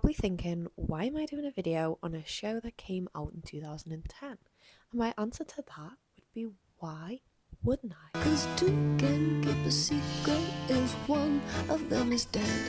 probably thinking, why am I doing a video on a show that came out in 2010? And my answer to that would be, why wouldn't I? 'Cause two can keep a secret if one of them is dead.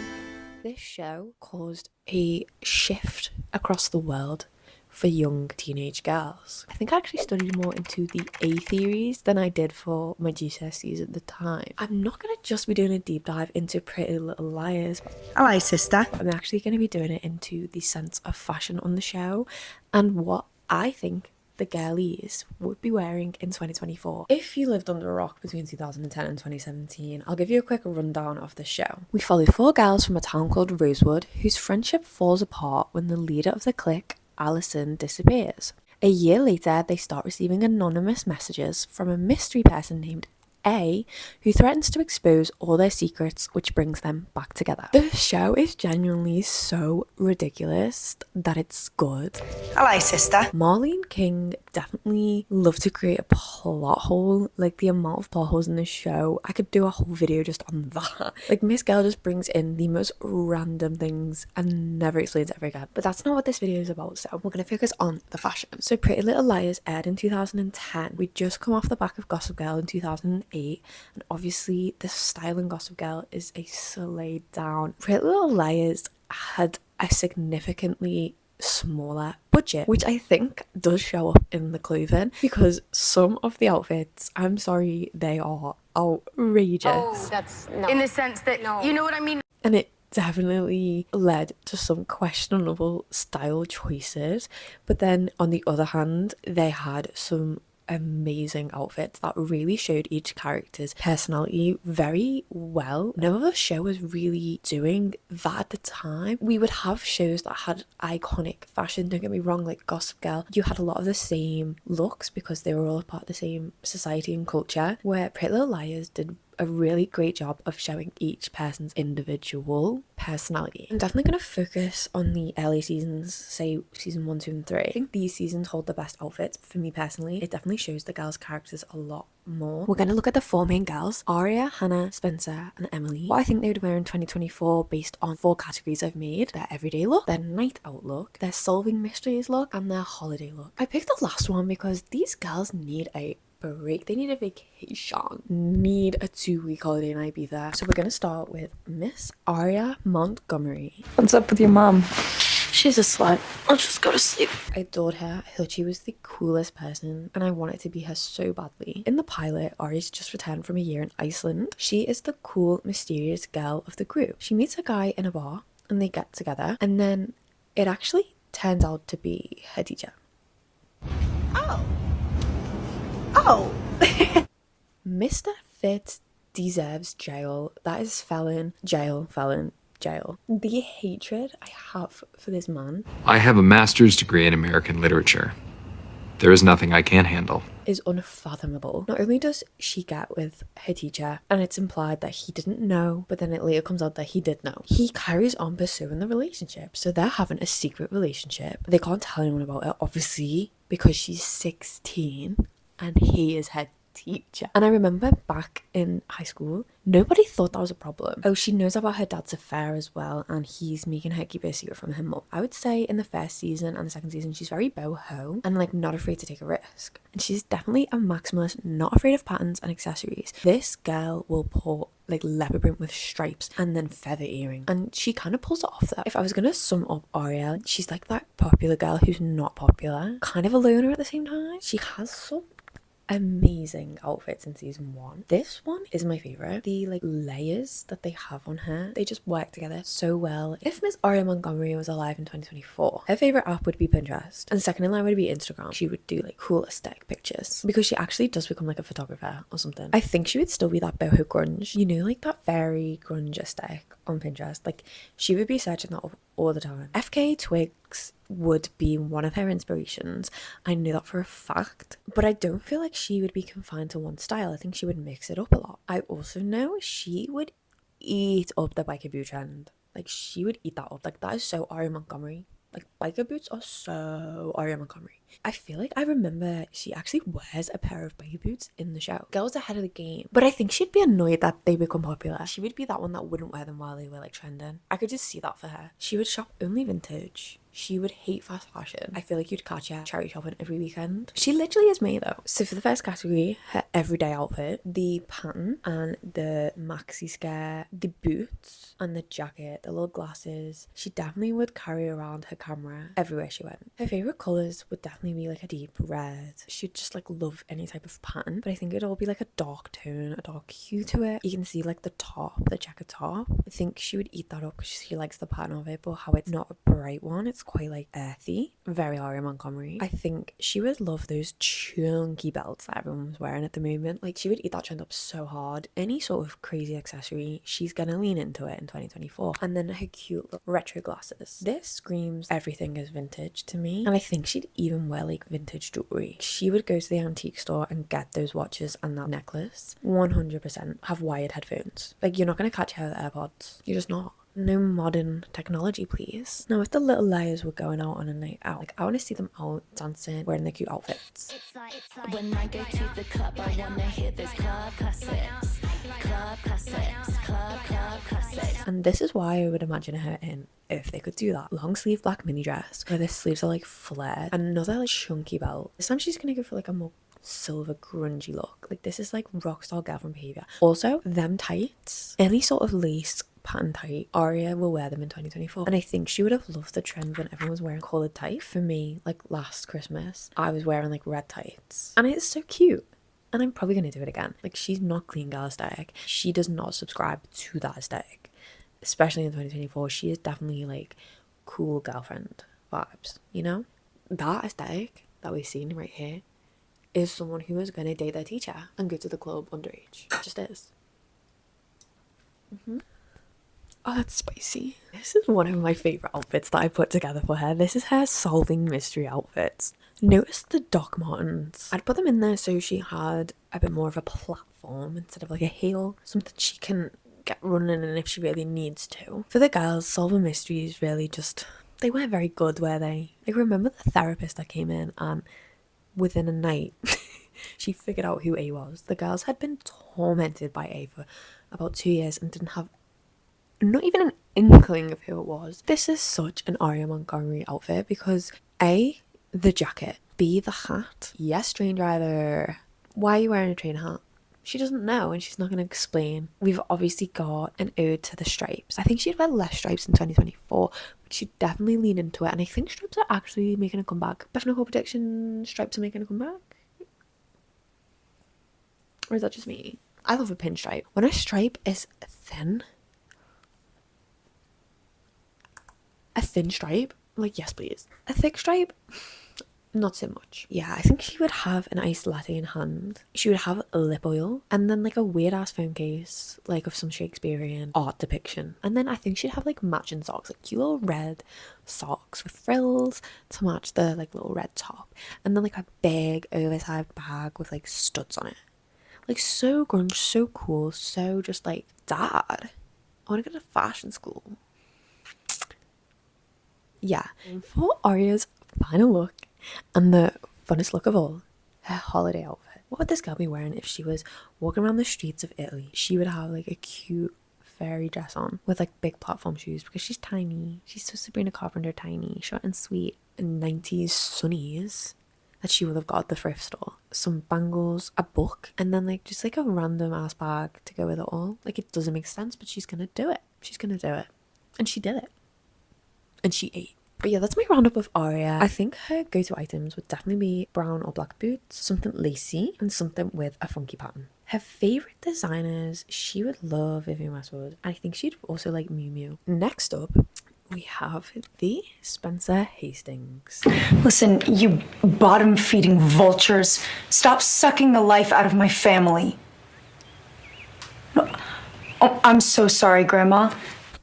This show caused a shift across the world for young teenage girls. I think I actually studied more into the A theories than I did for my GCSEs at the time. I'm not going to just be doing a deep dive into Pretty Little Liars. Hello, sister. I'm actually going to be doing it into the sense of fashion on the show and what I think the girlies would be wearing in 2024. If you lived under a rock between 2010 and 2017, I'll give you a quick rundown of the show. We follow 4 girls from a town called Rosewood whose friendship falls apart when the leader of the clique, Allison, disappears. A year later, they start receiving anonymous messages from a mystery person named A, who threatens to expose all their secrets, which brings them back together. The show is genuinely so ridiculous that it's good. Hello, sister. Marlene King definitely loved to create a plot hole. Like, the amount of plot holes in this show, I could do a whole video just on that. Like, Miss Girl just brings in the most random things and never explains it ever again. But that's not what this video is about, so we're going to focus on the fashion. So Pretty Little Liars aired in 2010. We'd just come off the back of Gossip Girl in 2008, and obviously the style in Gossip Girl is a slay down. Pretty Little Liars had a significantly smaller budget, which I think does show up in the clothing, because some of the outfits, I'm sorry, they are outrageous. Oh, that's no. In the sense that, you know what I mean? And it definitely led to some questionable style choices, but then on the other hand, they had some amazing outfits that really showed each character's personality very well. No other show was really doing that at the time. We would have shows that had iconic fashion, don't get me wrong, like Gossip Girl. You had a lot of the same looks because they were all a part of the same society and culture, where Pretty Little Liars did a really great job of showing each person's individual personality. I'm definitely going to focus on the early seasons, say season 1, 2 and 3. I think these seasons hold the best outfits for me personally. It definitely shows the girls' characters a lot more. We're going to look at the 4 main girls: Aria, Hanna, Spencer and Emily. What I think they would wear in 2024 based on 4 categories I've made: their everyday look, their night out look, their solving mysteries look and their holiday look. I picked the last one because these girls need a break. They need a vacation, need a 2-week holiday in Ibiza. So we're going to start with Miss Aria Montgomery. What's up with your mom? She's a slut. I'll just go to sleep. I adored her. I thought she was the coolest person and I wanted to be her so badly. In the pilot, Aria's just returned from a year in Iceland. She is the cool, mysterious girl of the group. She meets a guy in a bar and they get together, and then it actually turns out to be her teacher. Oh. Mr. Fitz deserves jail. That is felon, jail, felon, jail. The hatred I have for this man I have a master's degree in American literature. There is nothing I can't handle. is unfathomable. Not only does she get with her teacher, and it's implied that he didn't know, but then it later comes out that he did know. He carries on pursuing the relationship. So they're having a secret relationship. They can't tell anyone about it, obviously, because she's 16. And he is her teacher. And I remember back in high school, nobody thought that was a problem. Oh, she knows about her dad's affair as well, and he's making her keep it a secret from him. I would say in the first season and the second season, she's very boho and like not afraid to take a risk. And she's definitely a maximalist, not afraid of patterns and accessories. This girl will pull like leopard print with stripes and then feather earring, and she kind of pulls it off though. If I was gonna sum up Aria, she's like that popular girl who's not popular, kind of a loner at the same time. She has some amazing outfits in season 1. This one is my favorite. The like layers that they have on her, they just work together so well. If Miss Aria Montgomery was alive in 2024, her favorite app would be Pinterest, and second in line would be Instagram. She would do like cool aesthetic pictures because she actually does become like a photographer or something. I think she would still be that boho grunge, you know, like that very grunge aesthetic on Pinterest. Like, she would be searching that up all the time. FKA Twigs would be one of her inspirations. I know that for a fact, but I don't feel like she would be confined to one style. I think she would mix it up a lot. I also know she would eat up the biker boot trend. Like, she would eat that up. Like, that is so Aria Montgomery. Like biker boots are so Aria Montgomery. I feel like I remember she actually wears a pair of biker boots in the show. Girls ahead of the game. But I think she'd be annoyed that they become popular. She would be that one that wouldn't wear them while they were like trending. I could just see that for her. She would shop only vintage. She would hate fast fashion. I feel like you'd catch her charity shopping every weekend. She literally is me though. So for the first category, her everyday outfit, the pattern and the maxi skirt, the boots and the jacket, the little glasses. She definitely would carry around her camera everywhere she went. Her favourite colours would definitely be like a deep red. She'd just like love any type of pattern, but I think it'd all be like a dark tone, a dark hue to it. You can see like the top, the jacket top. I think she would eat that up because she likes the pattern of it, but how it's not a bright one, it's quite like earthy, very Aria Montgomery. I think she would love those chunky belts that everyone's wearing at the moment. Like she would eat that trend up so hard. Any sort of crazy accessory, she's gonna lean into it in 2024. And then her cute retro glasses. This screams everything is vintage to me, and I think she'd even wear like vintage jewelry. She would go to the antique store and get those watches and that necklace. 100% have wired headphones. Like you're not gonna catch her with AirPods. You're just not. No modern technology, please. Now, if the little layers were going out on a night out, like I want to see them out dancing, wearing their cute outfits. When I go to the club, I wanna hear those club classics. Club classics, club classics. And this is why I would imagine her in, if they could do that, long sleeve black mini dress where the sleeves are like flared, and another like chunky belt. This time she's gonna go for like a more silver grungy look. Like this is like rockstar girlfriend behavior. Also, them tights, any sort of lace pattern tight, Aria will wear them in 2024. And I think she would have loved the trend when everyone was wearing coloured tights. For me, like last Christmas, I was wearing like red tights. And it's so cute. And I'm probably going to do it again. Like she's not clean girl aesthetic. She does not subscribe to that aesthetic. Especially in 2024, she is definitely like cool girlfriend vibes, you know? That aesthetic that we've seen right here is someone who is going to date their teacher and go to the club underage. It just is. Oh, that's spicy. This is one of my favourite outfits that I put together for her. This is her solving mystery outfits. Notice the Doc Martens. I'd put them in there so she had a bit more of a platform instead of like a heel. Something she can get running in if she really needs to. For the girls, solving mysteries really just, they weren't very good, were they? Like remember the therapist that came in and within a night she figured out who A was. The girls had been tormented by A for about 2 years and didn't have not even an inkling of who it was. This is such an Aria Montgomery outfit because A, the jacket, B, the hat. Yes, train driver. Why are you wearing a train hat? She doesn't know and she's not going to explain. We've obviously got an ode to the stripes. I think she'd wear less stripes in 2024, but she'd definitely lean into it. And I think stripes are actually making a comeback. Personal prediction, stripes are making a comeback? Or is that just me? I love a pinstripe. When a stripe is thin, a thin stripe, like yes please. A thick stripe, not so much. Yeah, I think she would have an iced latte in hand. She would have lip oil and then like a weird ass phone case, like of some Shakespearean art depiction. And then I think she'd have like matching socks, like cute little red socks with frills to match the like little red top. And then like a big oversized bag with like studs on it. Like so grunge, so cool, so just like, dad, I want to go to fashion school. Yeah, for Aria's final look and the funnest look of all, her holiday outfit. What would this girl be wearing if she was walking around the streets of Italy? She would have like a cute fairy dress on with like big platform shoes because she's tiny. She's so Sabrina Carpenter tiny, short and sweet. And 90s sunnies that she would have got at the thrift store. Some bangles, a book, and then like just like a random ass bag to go with it all. Like it doesn't make sense, but she's gonna do it. She's gonna do it. And she did it. And she ate. But yeah, that's my roundup of Aria. I think her go-to items would definitely be brown or black boots, something lacy, and something with a funky pattern. Her favourite designers, she would love Vivienne Westwood. I think she'd also like Miu Miu. Next up, we have the Spencer Hastings. Listen, you bottom-feeding vultures. Stop sucking the life out of my family. Oh, I'm so sorry, Grandma.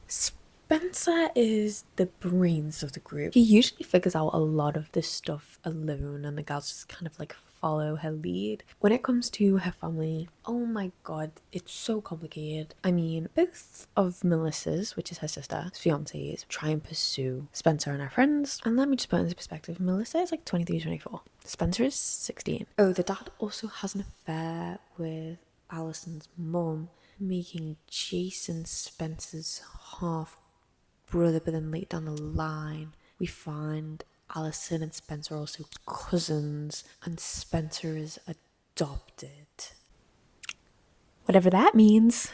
Spencer is the brains of the group. He usually figures out a lot of this stuff alone and the girls just kind of like follow her lead. When it comes to her family, oh my god, it's so complicated. I mean, both of Melissa's, which is her sister's fiancés, try and pursue Spencer and her friends. And let me just put it into perspective. Melissa is like 23, 24. Spencer is 16. Oh, the dad also has an affair with Alison's mum, making Jason Spencer's half brother, but then late down the line we find Alison and Spencer are also cousins, and Spencer is adopted. Whatever that means.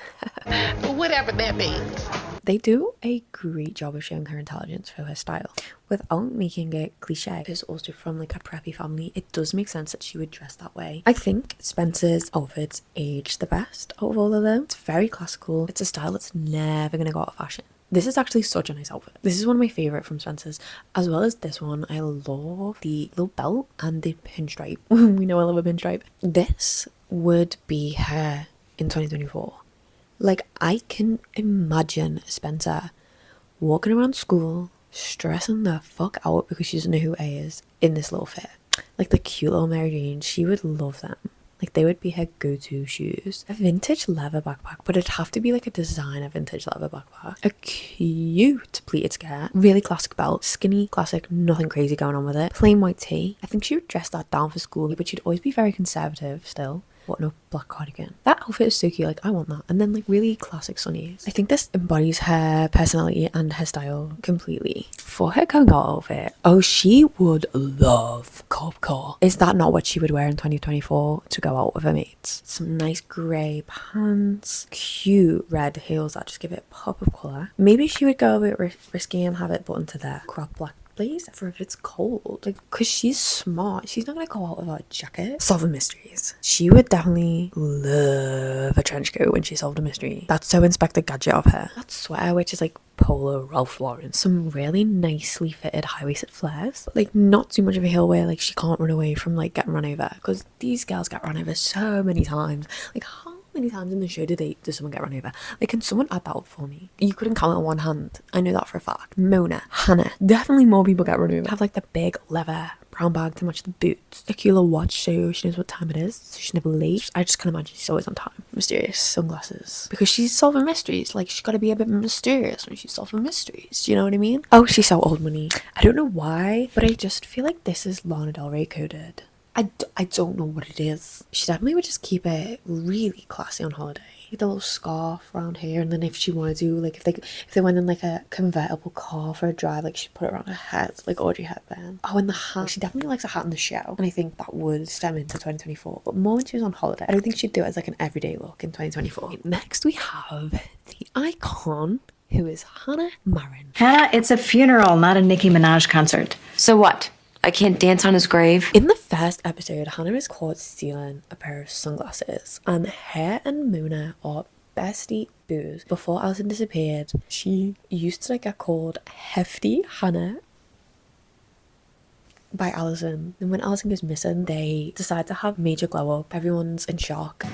Whatever that means. They do a great job of showing her intelligence for her style without making it cliche. She's also from like a preppy family. It does make sense that she would dress that way. I think Spencer's outfits age the best out of all of them. It's very classical. It's a style that's never going to go out of fashion. This is actually such a nice outfit. This is one of my favourite from Spencer's, as well as this one. I love the little belt and the pinstripe. We know I love a pinstripe. This would be her in 2024. Like, I can imagine Spencer walking around school, stressing the fuck out because she doesn't know who A is in this little fit. Like the cute little Mary Jane, she would love them. Like, they would be her go-to shoes. A vintage leather backpack, but it'd have to be like a designer vintage leather backpack. A cute pleated skirt, really classic belt, skinny, classic, nothing crazy going on with it. Plain white tee. I think she would dress that down for school, but she'd always be very conservative still. What, no black cardigan. That outfit is so cute, like I want that. And then like really classic sunnies. I think this embodies her personality and her style completely. For her going out outfit, oh, she would love cop car. Is that not what she would wear in 2024 to go out with her mates? Some nice grey pants, cute red heels that just give it a pop of colour. Maybe she would go a bit risky and have it buttoned to the crop black blazer for if it's cold, like, because she's smart. She's not gonna go out without a jacket. Solving mysteries. She would definitely love a trench coat when she solved a mystery. That's so Inspector Gadget of her. That sweater, which is like Polo Ralph Lauren. Some really nicely fitted high-waisted flares, like not too much of a heel where like she can't run away from like getting run over, because these girls get run over so many times. Like, how many times in the show does someone get run over? Like, can someone add that up for me? You couldn't count it on one hand. I know that for a fact. Mona, Hanna, definitely more people get run over. Have like the big leather brown bag to match the boots, a cute little watch so she knows what time it is, so she's never late. I just can imagine she's always on time. Mysterious sunglasses, because she's solving mysteries. Like, she's got to be a bit mysterious when she's solving mysteries, you know what I mean? Oh, she's so old money. I don't know why, but I just feel like this is Lana Del Rey coded. I don't know what it is. She definitely would just keep it really classy on holiday. With a little scarf around here, and then if she wanted to, like, if they went in like a convertible car for a drive, like, she'd put it around her head, like Audrey Hepburn. Oh, and the hat. She definitely likes a hat in the show, and I think that would stem into 2024. But more when she was on holiday. I don't think she'd do it as like an everyday look in 2024. Next we have the icon, who is Hanna Marin. Hanna, it's a funeral, not a Nicki Minaj concert. So what? I can't dance on his grave? In the first episode, Hanna is caught stealing a pair of sunglasses, and her and Mona are bestie boos. Before Alison disappeared, she used to like get called Hefty Hanna by Alison. And when Alison goes missing, they decide to have major glow up. Everyone's in shock.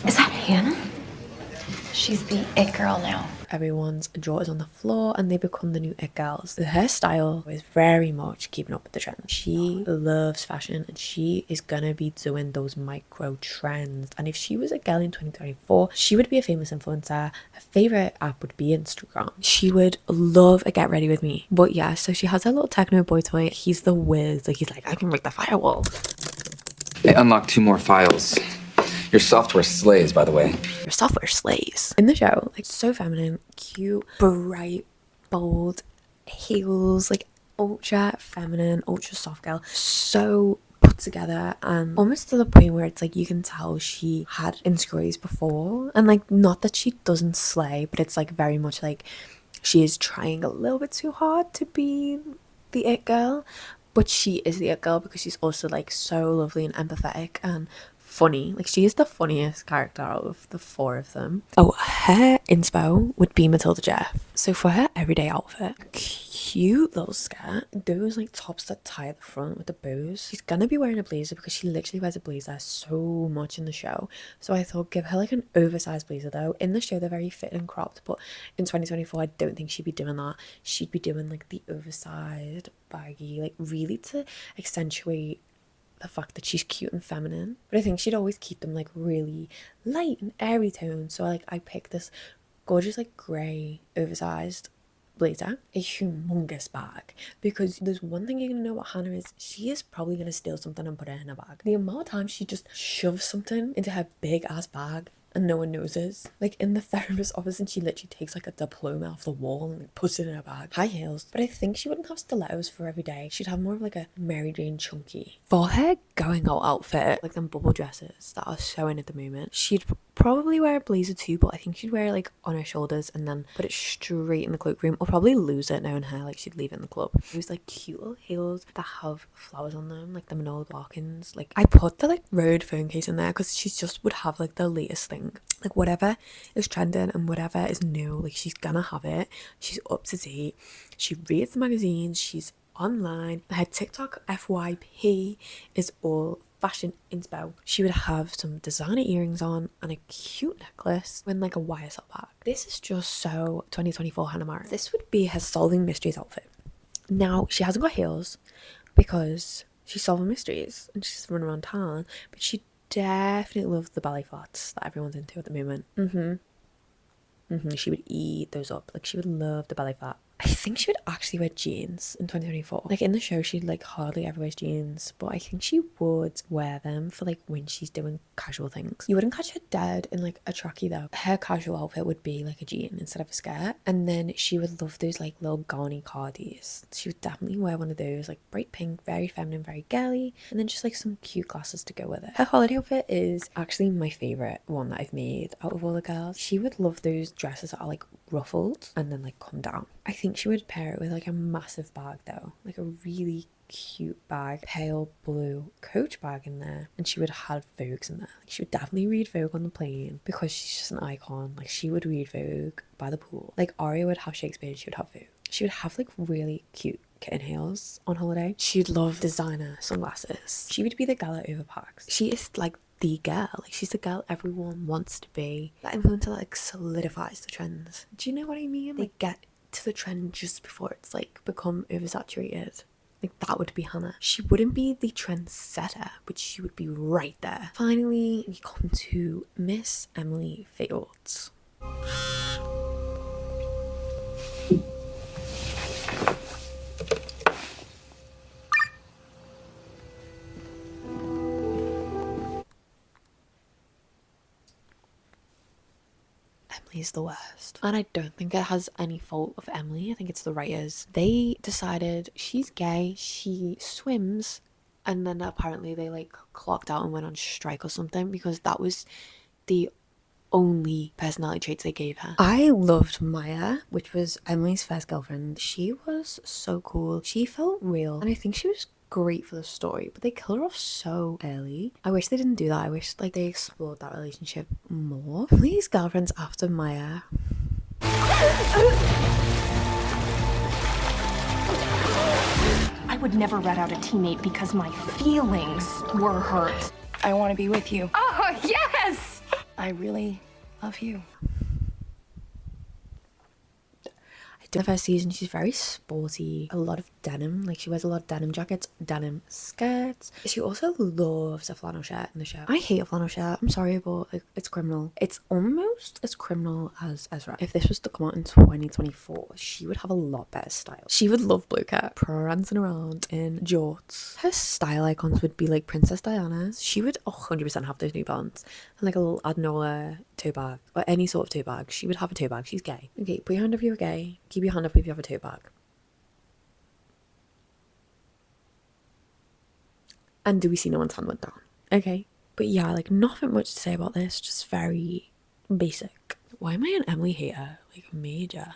Is that Hanna? She's the it girl now. Everyone's jaw is on the floor and they become the new it girls. Her style is very much keeping up with the trend. She loves fashion and she is gonna be doing those micro trends. And if she was a girl in 2024, she would be a famous influencer. Her favorite app would be Instagram. She would love a get ready with me. But yeah, so she has her little techno boy toy. He's the whiz. Like, he's like, I can break the firewall. They unlocked 2 more files. Your software slays, by the way. Your software slays. In the show, like, so feminine, cute, bright, bold, heels, like ultra feminine, ultra soft girl. So put together, and almost to the point where it's like you can tell she had insecurities before. And like, not that she doesn't slay, but it's like very much like she is trying a little bit too hard to be the it girl. But she is the it girl because she's also like so lovely and empathetic and funny. Like, she is the funniest character out of the 4 of them. Oh, her inspo would be Matilda Jeff. So for her everyday outfit, cute little skirt, those like tops that tie at the front with the bows. She's gonna be wearing a blazer because she literally wears a blazer so much in the show. So I thought, give her like an oversized blazer though. In the show they're very fit and cropped, but in 2024 I don't think she'd be doing that. She'd be doing like the oversized baggy, like really to accentuate the fact that she's cute and feminine, but I think she'd always keep them like really light and airy tones. So like I picked this gorgeous like grey oversized blazer, a humongous bag, because there's one thing you're gonna know about Hannah is she is probably gonna steal something and put it in her bag. The amount of time she just shoves something into her big ass bag and no one knows. Like in the therapist's office, and she literally takes like a diploma off the wall and like, puts it in her bag. High heels. But I think she wouldn't have stilettos for every day. She'd have more of like a Mary Jane chunky. For her going out outfit, like them bubble dresses that are so in at the moment, she'd probably wear a blazer too, but I think she'd wear it like on her shoulders and then put it straight in the cloakroom, or probably lose it knowing her, like she'd leave it in the club. It was like cute little heels that have flowers on them, like the Manolo Blahkins. Like I put the like Rode phone case in there because she just would have like the latest thing. Like whatever is trending and whatever is new, like she's gonna have it. She's up to date. She reads the magazines. She's online. Her TikTok FYP is all fashion inspo. She would have some designer earrings on and a cute necklace and like a YSL bag. This is just so 2024 Hannah Mara. This would be her solving mysteries outfit. Now she hasn't got heels because she's solving mysteries and she's running around town, but she definitely loves the ballet flats that everyone's into at the moment. She would eat those up. Like she would love the ballet flat. I think she would actually wear jeans in 2024. Like in the show, she'd like hardly ever wears jeans, but I think she would wear them for like when she's doing casual things. You wouldn't catch her dead in like a trackie though. Her casual outfit would be like a jean instead of a skirt. And then she would love those like little Garni cardies. She would definitely wear one of those, like bright pink, very feminine, very girly, and then just like some cute glasses to go with it. Her holiday outfit is actually my favorite one that I've made out of all the girls. She would love those dresses that are like ruffled and then like come down. I think she would pair it with like a massive bag though, like a really cute bag, pale blue Coach bag in there, and she would have Vogues in there. Like she would definitely read Vogue on the plane because she's just an icon. Like she would read Vogue by the pool. Like Aria would have Shakespeare, she would have Vogue. She would have like really cute kitten heels on holiday. She'd love designer sunglasses. She would be the gal that overpacks. She is like the girl. Like she's the girl everyone wants to be. That influencer that like solidifies the trends. Do you know what I mean? Like get to the trend just before it's like become oversaturated. Like that would be Hannah. She wouldn't be the trendsetter, but she would be right there. Finally, we come to Miss Emily Fields. Emily's the worst. And I don't think it has any fault of Emily. I think it's the writers. They decided she's gay, she swims, and then apparently they like clocked out and went on strike or something because that was the only personality traits they gave her. I loved Maya, which was Emily's first girlfriend. She was so cool. She felt real. And I think she was great for the story, but they killed her off so early. I wish they didn't do that. I wish like they explored that relationship more. Emily's girlfriends after Maya. I would never rat out a teammate because my feelings were hurt. I want to be with you. Oh, yes! I really love you. The first season, she's very sporty, a lot of denim, like she wears a lot of denim jackets, denim skirts. She also loves a flannel shirt in the show. I hate a flannel shirt, I'm sorry, but like, it's criminal. It's almost as criminal as Ezra. If this was to come out in 2024, she would have a lot better style. She would love blue cat, prancing around in jorts. Her style icons would be like Princess Diana. She would 100% have those New Balance and like a little Adnola toe bag or any sort of toe bag. She would have a toe bag. She's gay. Okay, put your hand up if you're gay. Keep your hand up if you have a tote bag. And do we see no one's hand went down? Okay. But yeah, like nothing much to say about this. Just very basic. Why am I an Emily hater? Like major.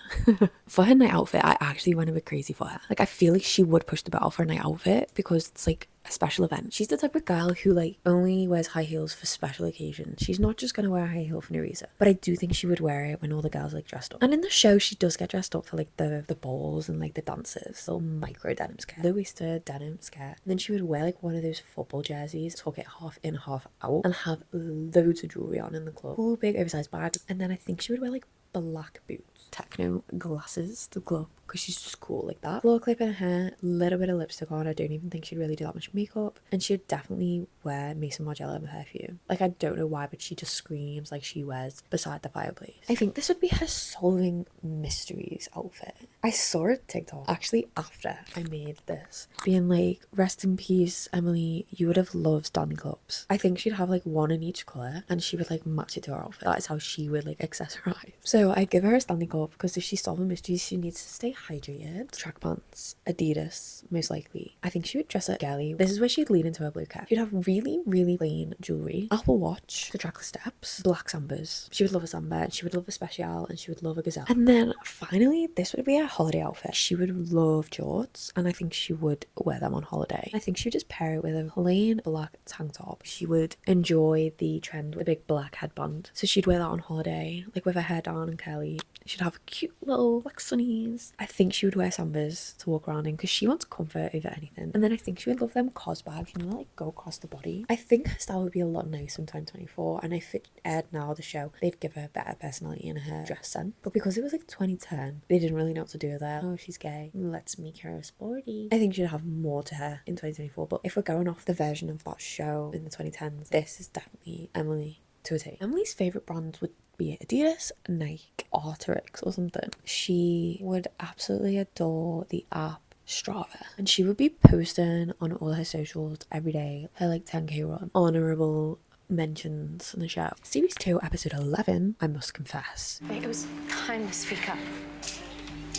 For her night outfit, I actually went a bit crazy for her. Like I feel like she would push the belt for a night outfit because it's like a special event. She's the type of girl who like only wears high heels for special occasions. She's not just gonna wear a high heel for no reason. But I do think she would wear it when all the girls like dressed up. And in the show, she does get dressed up for like the balls and like the dances. Little micro denim skirt, low-waisted denim skirt. And then she would wear like one of those football jerseys, tuck it half in, half out, and have loads of jewelry on in the club. Cool big oversized bag. And then I think she would wear like black boots. techno glasses to glow because she's just cool like that. Floor clip in her hair, little bit of lipstick on. I don't even think she'd really do that much makeup, and she'd definitely wear Mason Margiela perfume. Like, I don't know why, but she just screams like she wears beside the fireplace. I think this would be her solving mysteries outfit. I saw a TikTok actually after I made this being like, rest in peace Emily, you would have loved Stanley Cups. I think she'd have like one in each colour and she would like match it to her outfit. That is how she would like accessorize. So I'd give her a Stanley Cup because if she's solving mysteries she needs to stay hydrated. Track pants, Adidas most likely. I think she would dress up girly. This is where she'd lean into her blue cap. She'd have really plain jewellery, Apple Watch to track the steps, black sambas. She would love a samba and she would love a special and she would love a gazelle. And then finally this would be a holiday outfit. She would love jorts and I think she would wear them on holiday. I think she would just pair it with a plain black tank top. She would enjoy the trend with a big black headband, so she'd wear that on holiday, like with her hair down and curly. She'd have cute little black sunnies. I think she would wear sambas to walk around in because she wants comfort over anything. And then I think she would love them COS bags, you know, like go across the body. I think her style would be a lot nicer in 2024, and if it aired now, the show, they'd give her better personality in her dress sense. But because it was like 2010, they didn't really know what to do with her. Oh, she's gay, let's make her sporty. I think she'd have more to her in 2024, but if we're going off the version of that show in the 2010s, this is definitely Emily to a T. Emily's favourite brands would be Adidas, Nike, Arc'teryx or something. She would absolutely adore the app Strava, and she would be posting on all her socials every day her like 10k run, honourable mentions on the show. Series 2 episode 11, I must confess, It was time to speak up.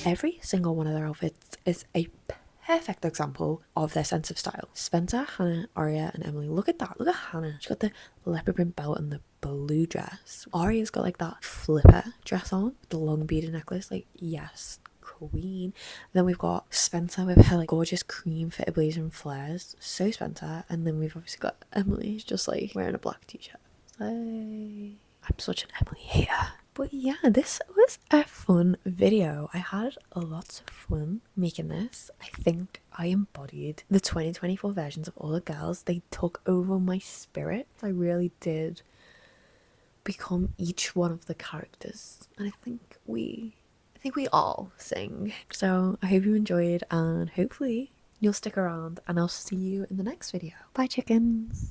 every single one of their outfits is a perfect example of their sense of style. Spencer, Hanna, Aria and Emily, look at that. Look at Hanna, she's got the leopard print belt and the blue dress. Aria's got like that flipper dress on, the long beaded necklace, like yes, queen. Then we've got Spencer with her like gorgeous cream fitted blazer and flares, so Spencer. And then we've obviously got Emily, who's just like wearing a black t-shirt. I'm such an Emily hater. But yeah, this was a fun video. I had lots of fun making this. I think I embodied the 2024 versions of all the girls. They took over my spirit. I really did become each one of the characters. And I think we all sing. So I hope you enjoyed and hopefully you'll stick around and I'll see you in the next video. Bye chickens.